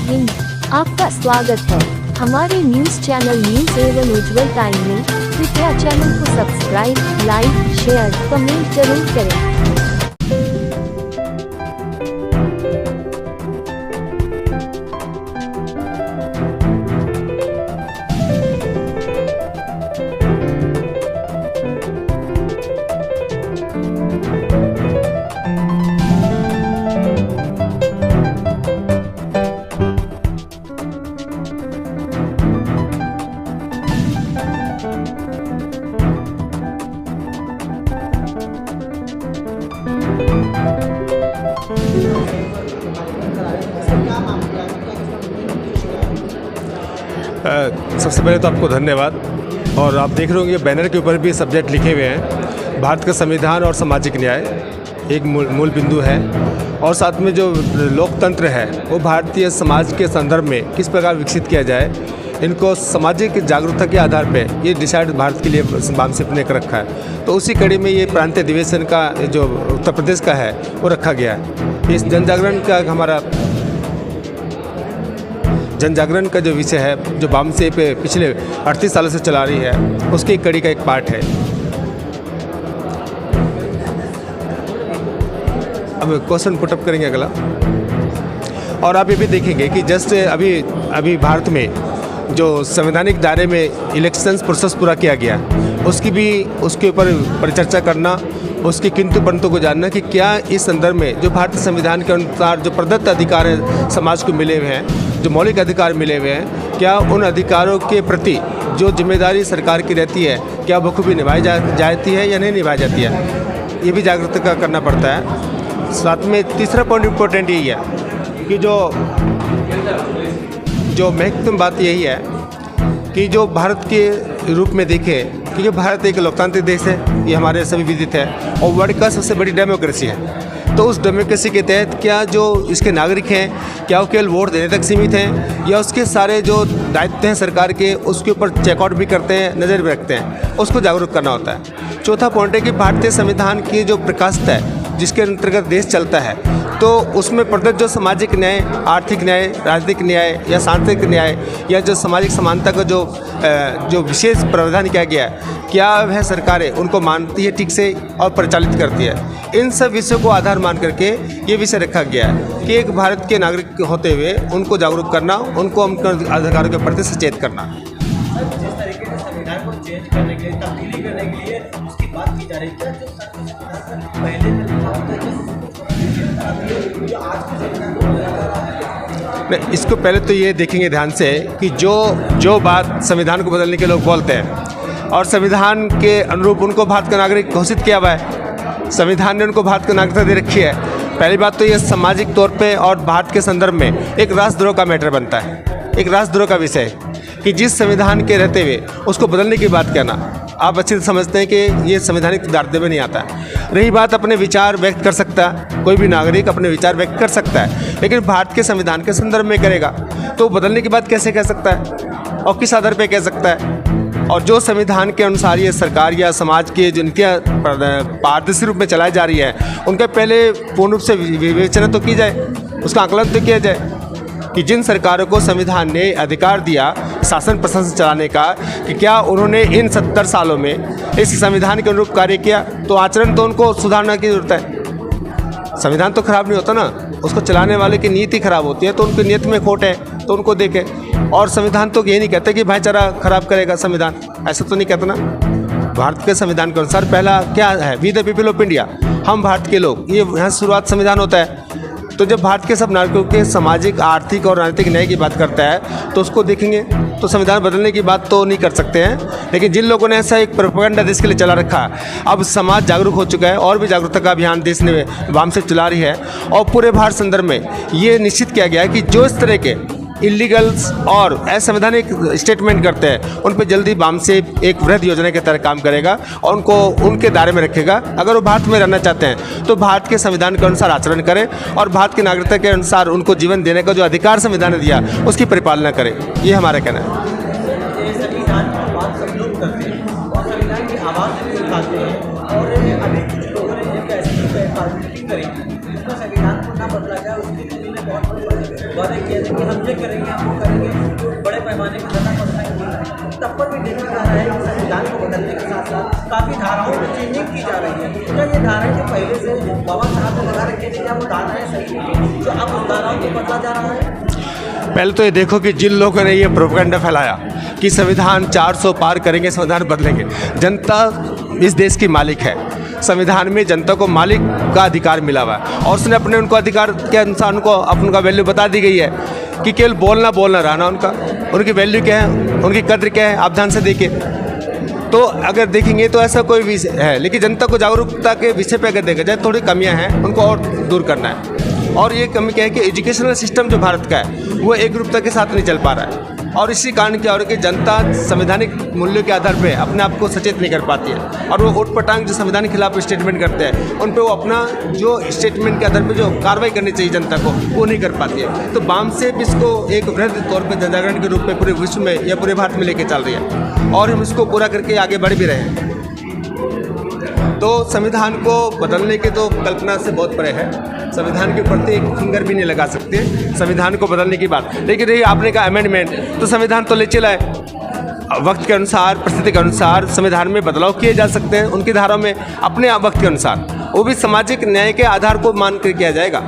हिंद, आपका स्वागत है हमारे न्यूज चैनल न्यूज एवं उज्जवल टाइम में। कृपया चैनल को सब्सक्राइब, लाइक, शेयर, कमेंट जरूर करें। सबसे पहले तो आपको धन्यवाद। और आप देख रहे होंगे बैनर के ऊपर भी सब्जेक्ट लिखे हुए हैं, भारत का संविधान और सामाजिक न्याय एक मूल बिंदु है। और साथ में जो लोकतंत्र है वो भारतीय समाज के संदर्भ में किस प्रकार विकसित किया जाए, इनको सामाजिक जागरूकता के आधार पे ये डिसाइड भारत के लिए बामसेप ने कर रखा है। तो उसी कड़ी में ये प्रांतीय अधिवेशन का जो उत्तर प्रदेश का है वो रखा गया है। इस जनजागरण का जो विषय है, जो बामसेप पिछले 38 सालों से चला रही है, उसकी कड़ी का एक पार्ट है। अब क्वेश्चन पुटअप करेंगे अगला। और आप ये भी देखेंगे कि जस्ट अभी भारत में जो संवैधानिक दायरे में इलेक्शंस प्रोसेस पूरा किया गया, उसके ऊपर परिचर्चा करना, उसके किंतु परंतु को जानना कि क्या इस संदर्भ में जो भारतीय संविधान के अनुसार जो प्रदत्त अधिकार है समाज को मिले हुए हैं, जो मौलिक अधिकार मिले हुए हैं, क्या उन अधिकारों के प्रति जो जिम्मेदारी सरकार की रहती है क्या बखूबी निभाई जाती है या नहीं निभाई जाती है, ये भी जागरूकता करना पड़ता है। साथ में तीसरा पॉइंट इम्पोर्टेंट यही है कि जो महत्वपूर्ण बात यही है कि जो भारत के रूप में देखें, क्योंकि भारत एक लोकतांत्रिक देश है, ये हमारे सभी विदित है, और वर्ल्ड का सबसे बड़ी डेमोक्रेसी है। तो उस डेमोक्रेसी के तहत क्या जो इसके नागरिक हैं, क्या वो केवल वोट देने तक सीमित हैं या उसके सारे जो दायित्व हैं सरकार के उसके ऊपर चेकआउट भी करते हैं, नज़र भी रखते हैं, उसको जागरूक करना होता है। चौथा पॉइंट है कि भारतीय संविधान की जो प्रकाशित है, जिसके अंतर्गत देश चलता है, तो उसमें प्रदत्त जो सामाजिक न्याय, आर्थिक न्याय, राजनीतिक न्याय या सांस्कृतिक न्याय या जो सामाजिक समानता का जो विशेष प्रावधान किया गया है, क्या वह सरकारें उनको मानती है ठीक से और परिचालित करती है। इन सब विषयों को आधार मान करके ये विषय रखा गया है कि एक भारत के नागरिक होते हुए उनको जागरूक करना, उनको उनके अधिकारों के प्रति सचेत करना। जिस तरीके से संविधान को चेंज करने के लिए, तब्दीली करने के लिए उसकी बात की जा रही है, जो पहले नहीं, इसको पहले तो ये देखेंगे ध्यान से कि जो बात संविधान को बदलने के लोग बोलते हैं और संविधान के अनुरूप उनको भारत का नागरिक घोषित किया हुआ है, संविधान ने उनको भारत का नागरिकता दे रखी है। पहली बात तो ये सामाजिक तौर पे और भारत के संदर्भ में एक राष्ट्रद्रोह का मैटर बनता है, एक राष्ट्रद्रोह का विषय कि जिस संविधान के रहते हुए उसको बदलने की बात कहना, आप अच्छे से समझते हैं कि ये संवैधानिक दायरे में नहीं आता है। रही बात अपने विचार व्यक्त कर सकता है, कोई भी नागरिक अपने विचार व्यक्त कर सकता है, लेकिन भारत के संविधान के संदर्भ में करेगा तो बदलने की बात कैसे कह सकता है और किस आधार पर कह सकता है। और जो संविधान के अनुसार ये सरकार या समाज के जो नीतियाँ पारदर्शी रूप में चलाई जा रही है, उनका पहले पूर्ण रूप से विवेचना तो की जाए, उसका आकलन तो किया जाए कि जिन सरकारों को संविधान ने अधिकार दिया शासन प्रशासन चलाने का, कि क्या उन्होंने इन 70 सालों में इस संविधान के अनुरूप कार्य किया, तो आचरण तो उनको सुधारने की जरूरत है। संविधान तो खराब नहीं होता ना, उसको चलाने वाले की नीति खराब होती है, तो उनकी नीति में खोट है तो उनको देखें। और संविधान तो ये नहीं कहते कि भाईचारा खराब करेगा संविधान, ऐसा तो नहीं कहता ना। भारत के संविधान के अनुसार पहला क्या है, we the people of India, हम भारत के लोग, ये यहाँ शुरुआत संविधान होता है। तो जब भारत के सब नागरिकों के सामाजिक, आर्थिक और राजनीतिक न्याय की बात करता है तो उसको देखेंगे तो संविधान बदलने की बात तो नहीं कर सकते हैं। लेकिन जिन लोगों ने ऐसा एक प्रोपेगेंडा देश के लिए चला रखा, अब समाज जागरूक हो चुका है और भी जागरूकता का अभियान देश ने बामसेप चला रही है। और पूरे भारत संदर्भ में ये निश्चित किया गया है कि जो इस तरह के इलीगल्स और असंवैधानिक स्टेटमेंट करते हैं उन पर जल्दी बामसेप एक वृहद योजना के तरह काम करेगा और उनको उनके दायरे में रखेगा। अगर वो भारत में रहना चाहते हैं तो भारत के संविधान के अनुसार आचरण करें और भारत की नागरिकता के अनुसार उनको जीवन देने का जो अधिकार संविधान ने दिया उसकी परिपालना करें, ये हमारा कहना है। संविधान की बात सब लोग करते हैं और संविधान की आवाज़ भी उठाते हैं, और अभी कुछ लोगों ने जब ऐसी राजनीति करी, जिसमें संविधान को ना बदला गया, उसके लिए बहुत बड़े वादे किए कि हम ये करेंगे, हम वो करेंगे, तो बड़े पैमाने पर ज़्यादा पड़ता तब पर भी देखा जा रहा है कि संविधान को बदलने के साथ साथ काफ़ी धाराओं में चेंजिंग की जा रही है। क्या ये धाराएँ जो पहले से बाबा साहब ने लगा रखी थी, क्या वो धाराएँ सही हैं जो अब उन धाराओं को बदला जा रहा है? पहले तो ये देखो कि जिन लोगों ने ये प्रोपेगेंडा फैलाया कि संविधान 400 पार करेंगे, संविधान बदलेंगे, जनता इस देश की मालिक है। संविधान में जनता को मालिक का अधिकार मिला हुआ है और उसने अपने उनको अधिकार के अनुसार उनको उनका वैल्यू बता दी गई है कि केवल बोलना रहना उनकी वैल्यू क्या है, उनकी कद्र क्या है, आप ध्यान से देखिए। तो अगर देखेंगे तो ऐसा कोई विषय है, लेकिन जनता को जागरूकता के विषय पे अगर देखा जाए थोड़ी कमियां हैं, उनको और दूर करना है। और ये कमी क्या है कि एजुकेशनल सिस्टम जो भारत का है वो एक रूपता के साथ नहीं चल पा रहा है और इसी कारण क्या हो रहा है कि जनता संवैधानिक मूल्यों के आधार पे अपने आप को सचेत नहीं कर पाती है और वो उटपटांग जो संविधान के खिलाफ स्टेटमेंट करते हैं उन पे वो अपना जो स्टेटमेंट के आधार पे जो कार्रवाई करनी चाहिए जनता को वो नहीं कर पाती है। तो बाम से इसको एक वृहद तौर पर जनजागरण के रूप में पूरे विश्व में या पूरे भारत में लेके चल रही है और हम इसको पूरा करके आगे बढ़ भी रहे हैं। तो संविधान को बदलने के तो कल्पना से बहुत परे है, संविधान के प्रति एक फिंगर भी नहीं लगा सकते संविधान को बदलने की बात। लेकिन रही आपने कहा अमेंडमेंट, तो संविधान तो ले चला है, वक्त के अनुसार परिस्थिति के अनुसार संविधान में बदलाव किए जा सकते हैं उनकी धारा में अपने वक्त के अनुसार, वो भी सामाजिक न्याय के आधार को मान कर किया जाएगा,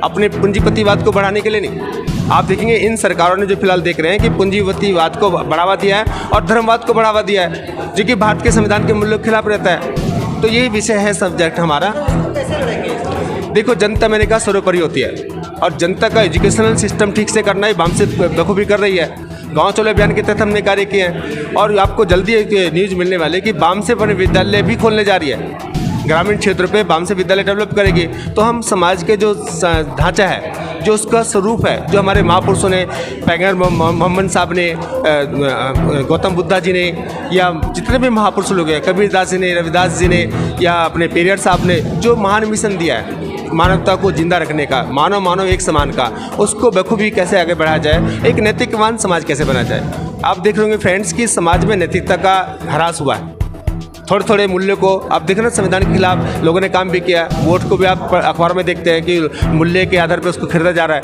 अपने पूंजीपतिवाद को बढ़ाने के लिए नहीं। आप देखेंगे इन सरकारों ने जो फिलहाल देख रहे हैं कि पूंजीपतिवाद को बढ़ावा दिया है और धर्मवाद को बढ़ावा दिया है जो कि भारत के संविधान के मूल्यों के खिलाफ रहता है। तो यही विषय है सब्जेक्ट हमारा। देखो जनता मैंने कहा सर्वोपरि होती है और जनता का एजुकेशनल सिस्टम ठीक से करना ही बाम से बखूबी कर रही है। गांव चलो अभियान के तहत हमने कार्य किए हैं और आपको जल्दी न्यूज़ मिलने वाले कि बाम से बने विद्यालय भी खोलने जा रही है, ग्रामीण क्षेत्र पे बाम से विद्यालय डेवलप करेगी। तो हम समाज के जो ढांचा है, जो उसका स्वरूप है, जो हमारे महापुरुषों ने, पैगंबर मोहम्मद साहब ने, गौतम बुद्धा जी ने या जितने भी महापुरुष लोग हैं, कबीरदास जी ने, रविदास जी ने या अपने पेरियर साहब ने जो महान मिशन दिया है मानवता को जिंदा रखने का, मानव एक समान का, उसको बखूबी कैसे आगे बढ़ाया जाए, एक नैतिकवान समाज कैसे बना जाए। आप देख रहे होंगे फ्रेंड्स कि समाज में नैतिकता का ह्रास हुआ है। थोड़े थोड़े मूल्य को आप देख रहे हैं, संविधान के खिलाफ लोगों ने काम भी किया, वोट को भी आप अखबार में देखते हैं कि मूल्य के आधार पर उसको खरीदा जा रहा है,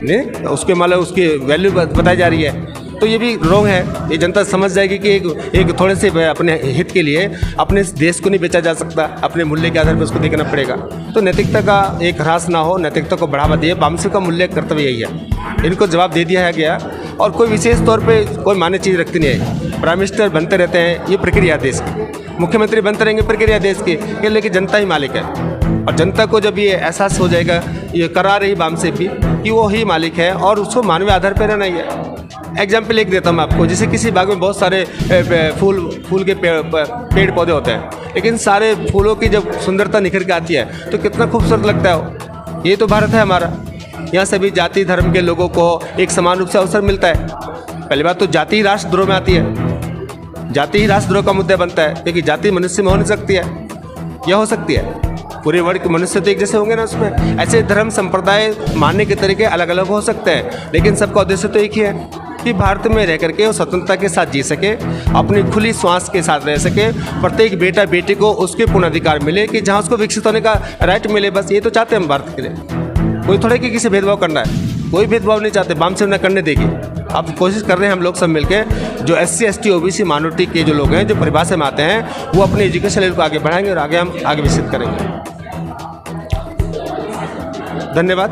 नहीं उसके मतलब उसकी वैल्यू बताई जा रही है। तो ये भी रॉन्ग है, ये जनता समझ जाएगी कि एक थोड़े से अपने हित के लिए अपने देश को नहीं बेचा जा सकता, अपने मूल्य के आधार पर उसको देखना पड़ेगा। तो नैतिकता का एक ह्रास ना हो, नैतिकता को बढ़ावा दिए, बामसे का मूल्य कर्तव्य यही है। इनको जवाब दे दिया गया और कोई विशेष तौर पे कोई मान्य चीज़ रखती नहीं है। प्राइम मिनिस्टर बनते रहते हैं, ये प्रक्रिया देश की, मुख्यमंत्री बनते रहेंगे, प्रक्रिया देश की, लेकिन जनता ही मालिक है। और जनता को जब ये एहसास हो जाएगा, ये करा रही बाम से भी कि वो ही मालिक है और उसको मानवीय आधार पर रहना ही है। एग्जाम्पल एक देता हूँ मैं आपको, जैसे किसी बाग में बहुत सारे फूल के पेड़ पौधे होते हैं, लेकिन सारे फूलों की जब सुंदरता निखर के आती है तो कितना खूबसूरत लगता है वो। ये तो भारत है हमारा, यहाँ सभी जाति धर्म के लोगों को एक समान रूप से अवसर मिलता है। पहली बात तो जाति ही राष्ट्रद्रोह में आती है, जाति ही राष्ट्रद्रोह का मुद्दा बनता है, क्योंकि जाति मनुष्य में हो नहीं सकती है, यह हो सकती है, पूरे वर्ग के मनुष्य तो एक जैसे होंगे ना उसमें। ऐसे धर्म संप्रदाय मानने के तरीके अलग अलग हो सकते हैं, लेकिन सबका उद्देश्य तो एक ही है कि भारत में रह करके वो स्वतंत्रता के साथ जी सके, अपनी खुली श्वास के साथ रह सके, प्रत्येक बेटा बेटी को उसके पूर्ण अधिकार मिले कि जहाँ उसको विकसित होने का राइट मिले। बस ये तो चाहते हैं हम भारत के लिए। कोई थोड़े कि किसी भेदभाव करना है, कोई भेदभाव नहीं चाहते, बाम से न करने देगी। अब कोशिश कर रहे हैं हम लोग सब मिलके, जो SC ST OBC माइनॉरिटी के जो लोग हैं, जो परिभाषा में आते हैं, वो अपने एजुकेशन लेवल को आगे बढ़ाएंगे और आगे हम आगे विकसित करेंगे। धन्यवाद।